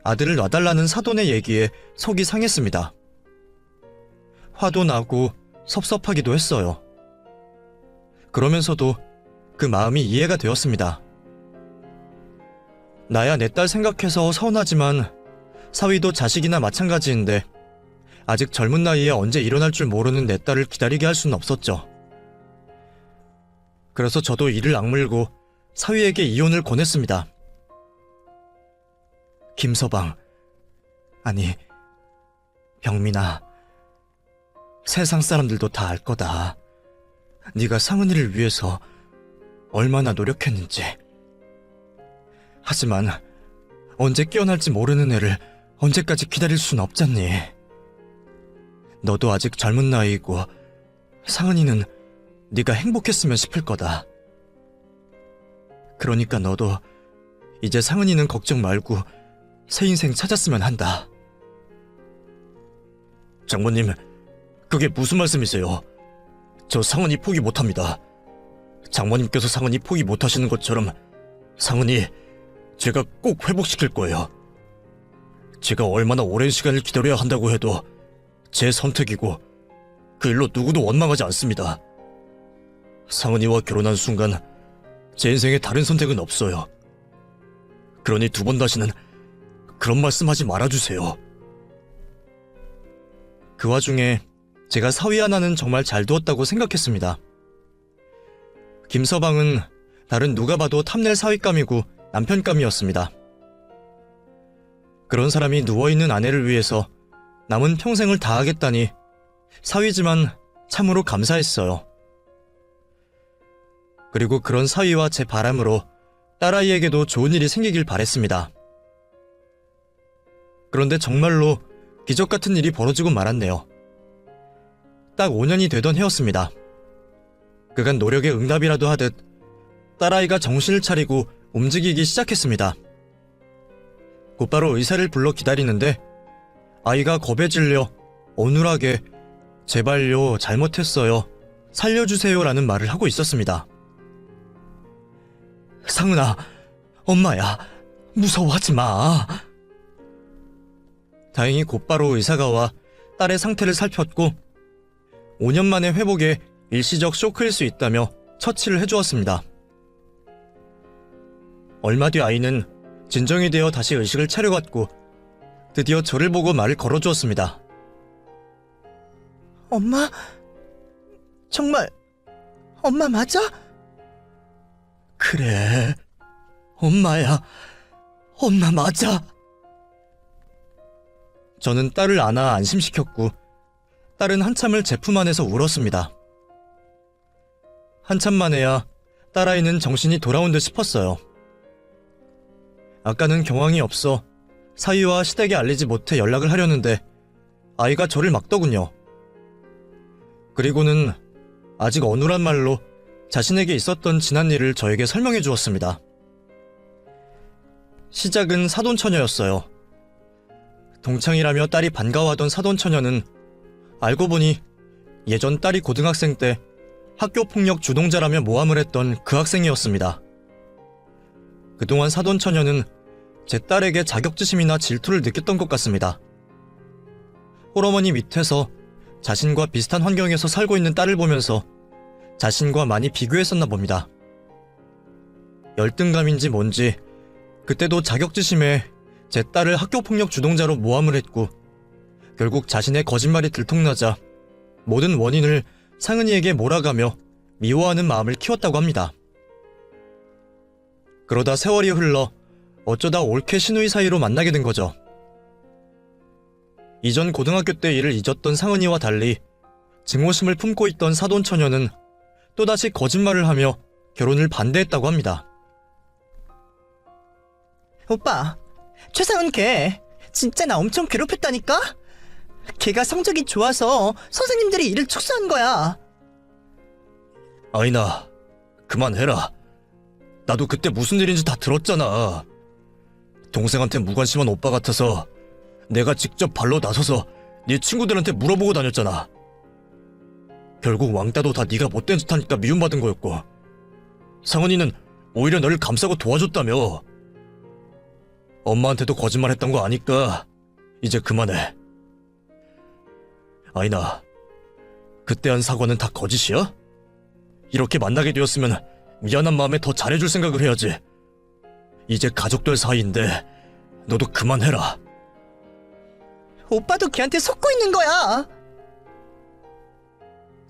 아들을 놔달라는 사돈의 얘기에 속이 상했습니다. 화도 나고 섭섭하기도 했어요. 그러면서도 그 마음이 이해가 되었습니다. 나야 내 딸 생각해서 서운하지만 사위도 자식이나 마찬가지인데 아직 젊은 나이에 언제 일어날 줄 모르는 내 딸을 기다리게 할 수는 없었죠. 그래서 저도 이를 악물고 사위에게 이혼을 권했습니다. 김서방, 아니 병민아, 세상 사람들도 다 알 거다. 네가 상은이를 위해서 얼마나 노력했는지. 하지만 언제 깨어날지 모르는 애를 언제까지 기다릴 순 없잖니. 너도 아직 젊은 나이이고 상은이는 네가 행복했으면 싶을 거다. 그러니까 너도 이제 상은이는 걱정 말고 새 인생 찾았으면 한다. 장모님, 그게 무슨 말씀이세요? 저 상은이 포기 못합니다. 장모님께서 상은이 포기 못하시는 것처럼 상은이 제가 꼭 회복시킬 거예요. 제가 얼마나 오랜 시간을 기다려야 한다고 해도 제 선택이고 그 일로 누구도 원망하지 않습니다. 상은이와 결혼한 순간 제 인생에 다른 선택은 없어요. 그러니 두 번 다시는 그런 말씀하지 말아주세요. 그 와중에 제가 사위 하나는 정말 잘 두었다고 생각했습니다. 김서방은 다른 누가 봐도 탐낼 사위감이고 남편감이었습니다. 그런 사람이 누워있는 아내를 위해서 남은 평생을 다하겠다니 사위지만 참으로 감사했어요. 그리고 그런 사위와 제 바람으로 딸아이에게도 좋은 일이 생기길 바랬습니다. 그런데 정말로 기적 같은 일이 벌어지고 말았네요. 딱 5년이 되던 해였습니다. 그간 노력의 응답이라도 하듯 딸아이가 정신을 차리고 움직이기 시작했습니다. 곧바로 의사를 불러 기다리는데 아이가 겁에 질려 어눌하게 제발요, 잘못했어요, 살려주세요라는 말을 하고 있었습니다. 상은아, 엄마야, 무서워하지 마. 다행히 곧바로 의사가 와 딸의 상태를 살폈고 5년 만에 회복에 일시적 쇼크일 수 있다며 처치를 해주었습니다. 얼마 뒤 아이는 진정이 되어 다시 의식을 차려갔고 드디어 저를 보고 말을 걸어주었습니다. 엄마? 정말 엄마 맞아? 그래, 엄마야. 엄마 맞아. 저는 딸을 안아 안심시켰고 딸은 한참을 제 품 안에서 울었습니다. 한참 만에야 딸아이는 정신이 돌아온 듯 싶었어요. 아까는 경황이 없어 사위와 시댁에 알리지 못해 연락을 하려는데 아이가 저를 막더군요. 그리고는 아직 어눌한 말로 자신에게 있었던 지난 일을 저에게 설명해 주었습니다. 시작은 사돈처녀였어요. 동창이라며 딸이 반가워하던 사돈처녀는 알고 보니 예전 딸이 고등학생 때 학교폭력 주동자라며 모함을 했던 그 학생이었습니다. 그동안 사돈처녀는 제 딸에게 자격지심이나 질투를 느꼈던 것 같습니다. 홀어머니 밑에서 자신과 비슷한 환경에서 살고 있는 딸을 보면서 자신과 많이 비교했었나 봅니다. 열등감인지 뭔지 그때도 자격지심에 제 딸을 학교폭력 주동자로 모함을 했고 결국 자신의 거짓말이 들통나자 모든 원인을 상은이에게 몰아가며 미워하는 마음을 키웠다고 합니다. 그러다 세월이 흘러 어쩌다 올케 시누이 사이로 만나게 된 거죠. 이전 고등학교 때 일을 잊었던 상은이와 달리 증오심을 품고 있던 사돈처녀는 또다시 거짓말을 하며 결혼을 반대했다고 합니다. 오빠, 최상은 걔 진짜 나 엄청 괴롭혔다니까? 걔가 성적이 좋아서 선생님들이 일을 축소한 거야. 아이나, 그만해라. 나도 그때 무슨 일인지 다 들었잖아. 동생한테 무관심한 오빠 같아서 내가 직접 발로 나서서 네 친구들한테 물어보고 다녔잖아. 결국 왕따도 다 네가 못된 짓 하니까 미움받은 거였고 상은이는 오히려 너를 감싸고 도와줬다며. 엄마한테도 거짓말했던 거 아니까 이제 그만해. 아이나, 그때 한 사과는 다 거짓이야? 이렇게 만나게 되었으면 미안한 마음에 더 잘해줄 생각을 해야지. 이제 가족될 사이인데 너도 그만해라. 오빠도 걔한테 속고 있는 거야.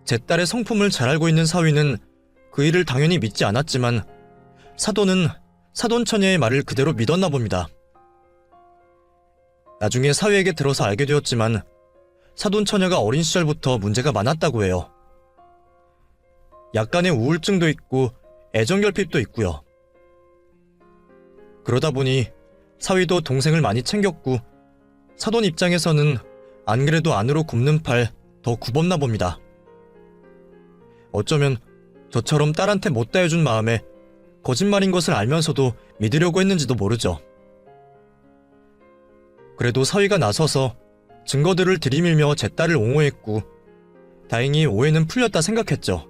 제 딸의 성품을 잘 알고 있는 사위는 그 일을 당연히 믿지 않았지만 사돈은 사돈 처녀의 말을 그대로 믿었나 봅니다. 나중에 사위에게 들어서 알게 되었지만 사돈 처녀가 어린 시절부터 문제가 많았다고 해요. 약간의 우울증도 있고 애정결핍도 있고요. 그러다 보니 사위도 동생을 많이 챙겼고 사돈 입장에서는 안 그래도 안으로 굽는 팔 더 굽었나 봅니다. 어쩌면 저처럼 딸한테 못다 해준 마음에 거짓말인 것을 알면서도 믿으려고 했는지도 모르죠. 그래도 사위가 나서서 증거들을 들이밀며 제 딸을 옹호했고 다행히 오해는 풀렸다 생각했죠.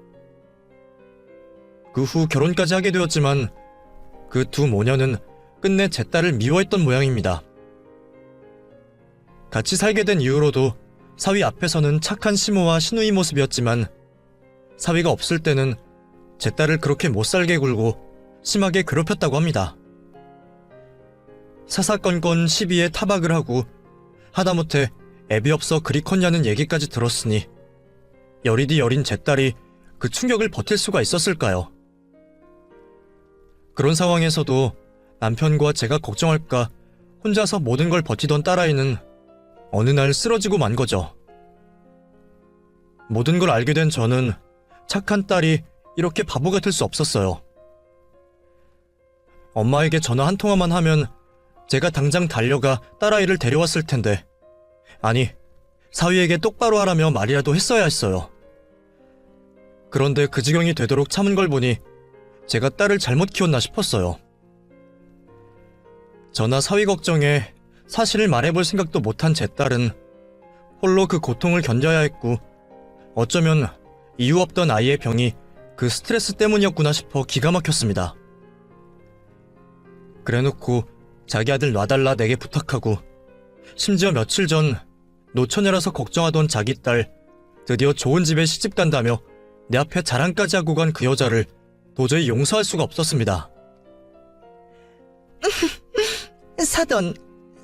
그 후 결혼까지 하게 되었지만 그 두 모녀는 끝내 제 딸을 미워했던 모양입니다. 같이 살게 된 이후로도 사위 앞에서는 착한 시모와 시누이 모습이었지만 사위가 없을 때는 제 딸을 그렇게 못살게 굴고 심하게 괴롭혔다고 합니다. 사사건건 시비에 타박을 하고 하다못해 애비 없어 그리 컸냐는 얘기까지 들었으니 여리디 여린 제 딸이 그 충격을 버틸 수가 있었을까요? 그런 상황에서도 남편과 제가 걱정할까 혼자서 모든 걸 버티던 딸아이는 어느 날 쓰러지고 만 거죠. 모든 걸 알게 된 저는 착한 딸이 이렇게 바보 같을 수 없었어요. 엄마에게 전화 한 통화만 하면 제가 당장 달려가 딸아이를 데려왔을 텐데, 아니, 사위에게 똑바로 하라며 말이라도 했어야 했어요. 그런데 그 지경이 되도록 참은 걸 보니 제가 딸을 잘못 키웠나 싶었어요. 저나 사위 걱정에 사실을 말해볼 생각도 못한 제 딸은 홀로 그 고통을 견뎌야 했고 어쩌면 이유 없던 아이의 병이 그 스트레스 때문이었구나 싶어 기가 막혔습니다. 그래놓고 자기 아들 놔달라 내게 부탁하고 심지어 며칠 전 노처녀라서 걱정하던 자기 딸 드디어 좋은 집에 시집 간다며 내 앞에 자랑까지 하고 간 그 여자를 도저히 용서할 수가 없었습니다. 사돈,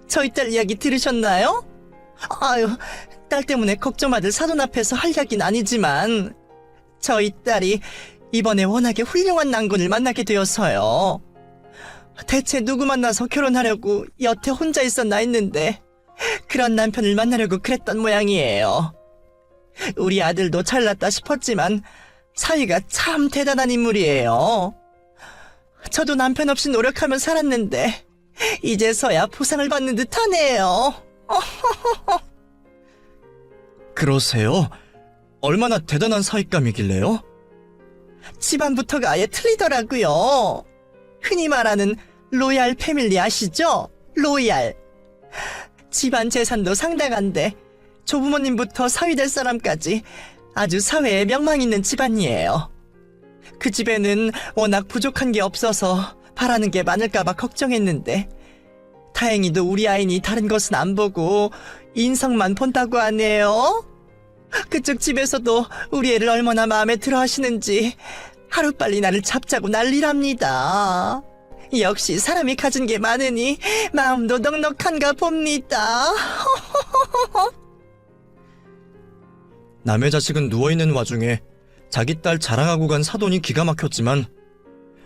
저희 딸 이야기 들으셨나요? 아유, 딸 때문에 걱정받을 사돈 앞에서 할 이야기는 아니지만 저희 딸이 이번에 워낙에 훌륭한 낭군을 만나게 되어서요. 대체 누구 만나서 결혼하려고 여태 혼자 있었나 했는데 그런 남편을 만나려고 그랬던 모양이에요. 우리 아들도 잘났다 싶었지만 사위가 참 대단한 인물이에요. 저도 남편 없이 노력하며 살았는데 이제서야 보상을 받는 듯하네요. 그러세요? 얼마나 대단한 사윗감이길래요? 집안부터가 아예 틀리더라고요. 흔히 말하는 로얄 패밀리 아시죠? 로얄. 집안 재산도 상당한데 조부모님부터 사위 될 사람까지 아주 사회에 명망 있는 집안이에요. 그 집에는 워낙 부족한 게 없어서 바라는 게 많을까봐 걱정했는데 다행히도 우리 아이니 다른 것은 안 보고 인성만 본다고 하네요. 그쪽 집에서도 우리 애를 얼마나 마음에 들어 하시는지 하루빨리 나를 잡자고 난리랍니다. 역시 사람이 가진 게 많으니 마음도 넉넉한가 봅니다. 남의 자식은 누워있는 와중에 자기 딸 자랑하고 간 사돈이 기가 막혔지만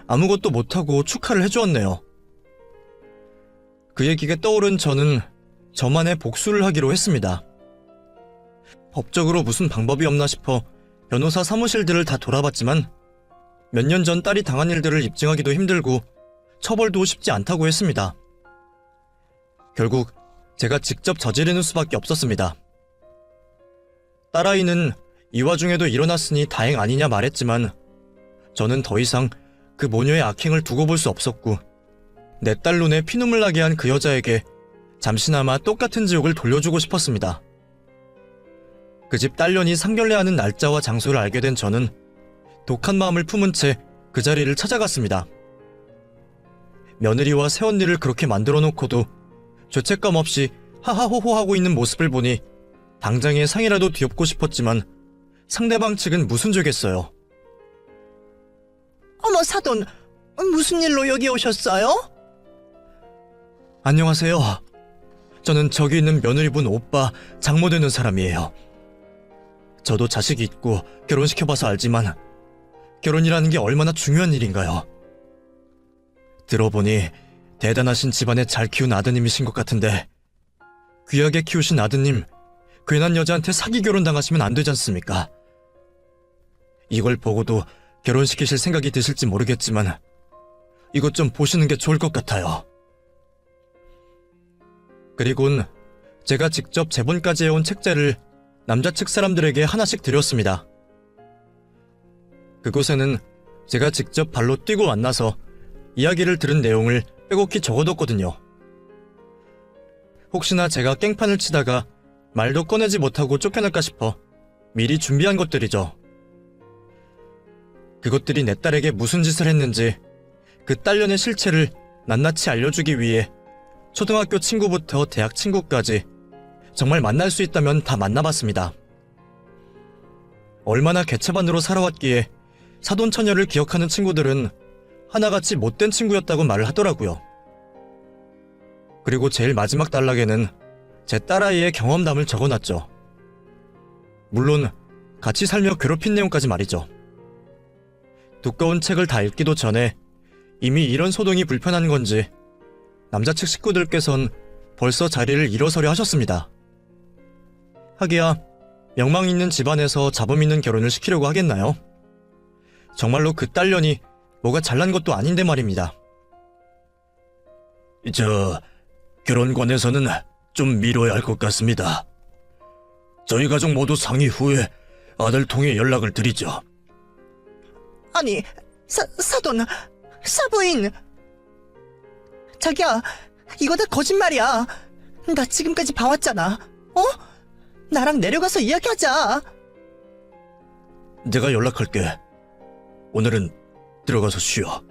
아무것도 못하고 축하를 해주었네요. 그 얘기가 떠오른 저는 저만의 복수를 하기로 했습니다. 법적으로 무슨 방법이 없나 싶어 변호사 사무실들을 다 돌아봤지만 몇 년 전 딸이 당한 일들을 입증하기도 힘들고 처벌도 쉽지 않다고 했습니다. 결국 제가 직접 저지르는 수밖에 없었습니다. 딸아이는 이 와중에도 일어났으니 다행 아니냐 말했지만 저는 더 이상 그 모녀의 악행을 두고 볼 수 없었고 내 딸 눈에 피눈물 나게 한 그 여자에게 잠시나마 똑같은 지옥을 돌려주고 싶었습니다. 그 집 딸년이 상견례하는 날짜와 장소를 알게 된 저는 독한 마음을 품은 채 그 자리를 찾아갔습니다. 며느리와 새언니를 그렇게 만들어 놓고도 죄책감 없이 하하호호 하고 있는 모습을 보니 당장에 상이라도 뒤엎고 싶었지만 상대방 측은 무슨 죄겠어요? 어머, 사돈, 무슨 일로 여기 오셨어요? 안녕하세요. 저는 저기 있는 며느리분 오빠 장모 되는 사람이에요. 저도 자식이 있고 결혼시켜봐서 알지만 결혼이라는 게 얼마나 중요한 일인가요? 들어보니 대단하신 집안에 잘 키운 아드님이신 것 같은데 귀하게 키우신 아드님 괜한 여자한테 사기 결혼 당하시면 안 되지 않습니까? 이걸 보고도 결혼시키실 생각이 드실지 모르겠지만 이것 좀 보시는 게 좋을 것 같아요. 그리곤 제가 직접 제본까지 해온 책자를 남자 측 사람들에게 하나씩 드렸습니다. 그곳에는 제가 직접 발로 뛰고 만나서 이야기를 들은 내용을 빼곡히 적어뒀거든요. 혹시나 제가 깽판을 치다가 말도 꺼내지 못하고 쫓겨날까 싶어 미리 준비한 것들이죠. 그것들이 내 딸에게 무슨 짓을 했는지 그 딸년의 실체를 낱낱이 알려주기 위해 초등학교 친구부터 대학 친구까지 정말 만날 수 있다면 다 만나봤습니다. 얼마나 개차반으로 살아왔기에 사돈처녀를 기억하는 친구들은 하나같이 못된 친구였다고 말을 하더라고요. 그리고 제일 마지막 단락에는 제 딸아이의 경험담을 적어놨죠. 물론 같이 살며 괴롭힌 내용까지 말이죠. 두꺼운 책을 다 읽기도 전에 이미 이런 소동이 불편한 건지 남자 측 식구들께선 벌써 자리를 일어서려 하셨습니다. 하기야 명망 있는 집안에서 자범 있는 결혼을 시키려고 하겠나요? 정말로 그 딸년이 뭐가 잘난 것도 아닌데 말입니다. 결혼관에서는 좀 미뤄야 할 것 같습니다. 저희 가족 모두 상의 후에 아들 통해 연락을 드리죠. 아니, 사돈, 사부인. 자기야, 이거 다 거짓말이야. 나 지금까지 봐왔잖아. 나랑 내려가서 이야기하자. 내가 연락할게. 오늘은 들어가서 쉬어.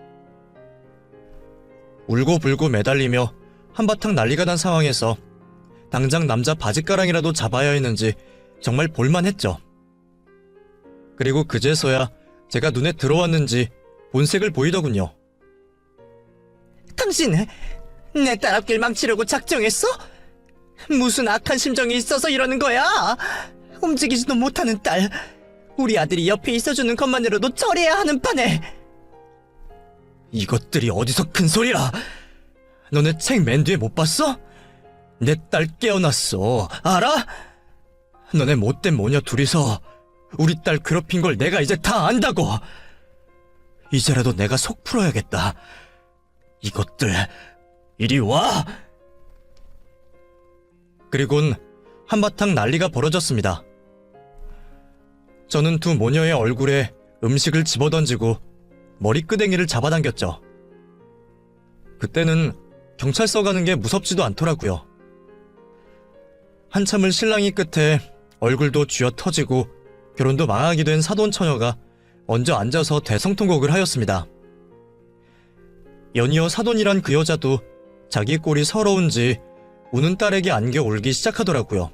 울고불고 매달리며 한바탕 난리가 난 상황에서 당장 남자 바지가랑이라도 잡아야 했는지 정말 볼만했죠. 그리고 그제서야 제가 눈에 들어왔는지 본색을 보이더군요. 당신, 내 딸 앞길 망치려고 작정했어? 무슨 악한 심정이 있어서 이러는 거야? 움직이지도 못하는 딸, 우리 아들이 옆에 있어주는 것만으로도 처리해야 하는 판에. 이것들이 어디서 큰 소리야? 너네 책 맨 뒤에 못 봤어? 내 딸 깨어났어, 알아? 너네 못된 모녀 둘이서 우리 딸 괴롭힌 걸 내가 이제 다 안다고. 이제라도 내가 속 풀어야겠다. 이것들 이리 와. 그리곤 한바탕 난리가 벌어졌습니다. 저는 두 모녀의 얼굴에 음식을 집어던지고 머리끄댕이를 잡아당겼죠. 그때는 경찰서 가는 게 무섭지도 않더라고요. 한참을 실랑이 끝에 얼굴도 쥐어 터지고 결혼도 망하게 된 사돈처녀가 먼저 앉아서 대성통곡을 하였습니다. 연이어 사돈이란 그 여자도 자기 꼴이 서러운지 우는 딸에게 안겨 울기 시작하더라고요.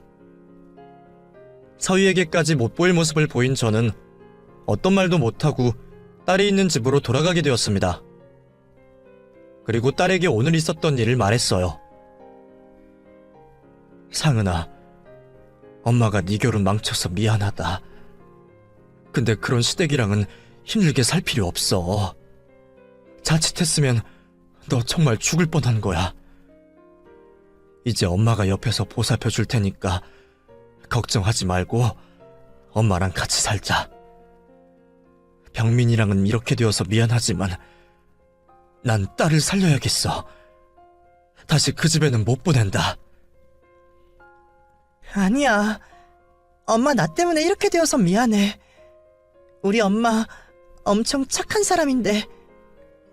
서희에게까지 못 보일 모습을 보인 저는 어떤 말도 못하고 딸이 있는 집으로 돌아가게 되었습니다. 그리고 딸에게 오늘 있었던 일을 말했어요. 상은아, 엄마가 네 결혼 망쳐서 미안하다. 근데 그런 시댁이랑은 힘들게 살 필요 없어. 자칫했으면 너 정말 죽을 뻔한 거야. 이제 엄마가 옆에서 보살펴 줄 테니까 걱정하지 말고 엄마랑 같이 살자. 병민이랑은 이렇게 되어서 미안하지만 난 딸을 살려야겠어. 다시 그 집에는 못 보낸다. 아니야. 엄마 나 때문에 이렇게 되어서 미안해. 우리 엄마 엄청 착한 사람인데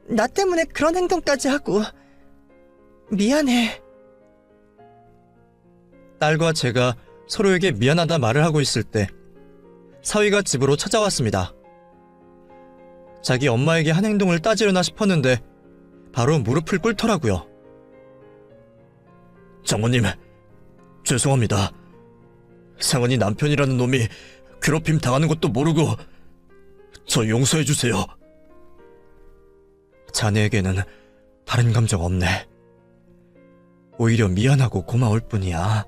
나 때문에 그런 행동까지 하고 미안해. 딸과 제가 서로에게 미안하다 말을 하고 있을 때 사위가 집으로 찾아왔습니다. 자기 엄마에게 한 행동을 따지려나 싶었는데 바로 무릎을 꿇더라고요. 장모님, 죄송합니다. 상은이 남편이라는 놈이 괴롭힘 당하는 것도 모르고 저 용서해 주세요. 자네에게는 다른 감정 없네. 오히려 미안하고 고마울 뿐이야.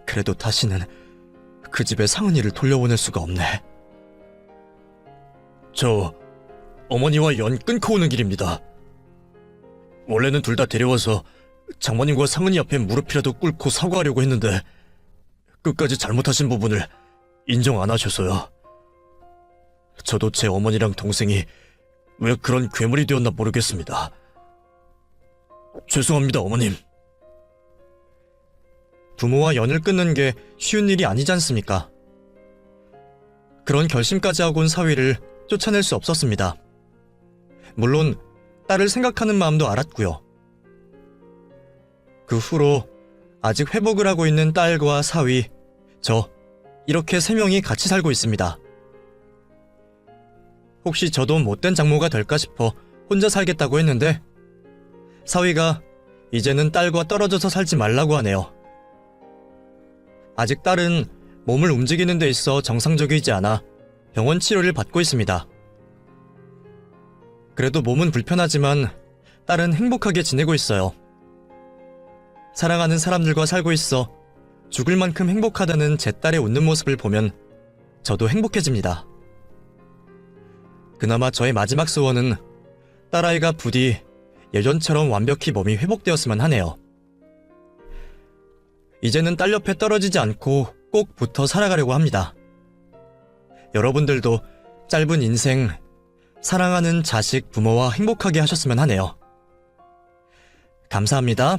그래도 다시는 그 집에 상은이를 돌려보낼 수가 없네. 저 어머니와 연 끊고 오는 길입니다. 원래는 둘 다 데려와서 장모님과 상은이 앞에 무릎이라도 꿇고 사과하려고 했는데 끝까지 잘못하신 부분을 인정 안 하셔서요. 저도 제 어머니랑 동생이 왜 그런 괴물이 되었나 모르겠습니다. 죄송합니다, 어머님. 부모와 연을 끊는 게 쉬운 일이 아니지 않습니까? 그런 결심까지 하고 온 사위를 쫓아낼 수 없었습니다. 물론 딸을 생각하는 마음도 알았고요. 그 후로 아직 회복을 하고 있는 딸과 사위, 저 이렇게 세 명이 같이 살고 있습니다. 혹시 저도 못된 장모가 될까 싶어 혼자 살겠다고 했는데 사위가 이제는 딸과 떨어져서 살지 말라고 하네요. 아직 딸은 몸을 움직이는 데 있어 정상적이지 않아 병원 치료를 받고 있습니다. 그래도 몸은 불편하지만 딸은 행복하게 지내고 있어요. 사랑하는 사람들과 살고 있어 죽을 만큼 행복하다는 제 딸의 웃는 모습을 보면 저도 행복해집니다. 그나마 저의 마지막 소원은 딸아이가 부디 예전처럼 완벽히 몸이 회복되었으면 하네요. 이제는 딸 옆에 떨어지지 않고 꼭 붙어 살아가려고 합니다. 여러분들도 짧은 인생 사랑하는 자식, 부모와 행복하게 하셨으면 하네요. 감사합니다.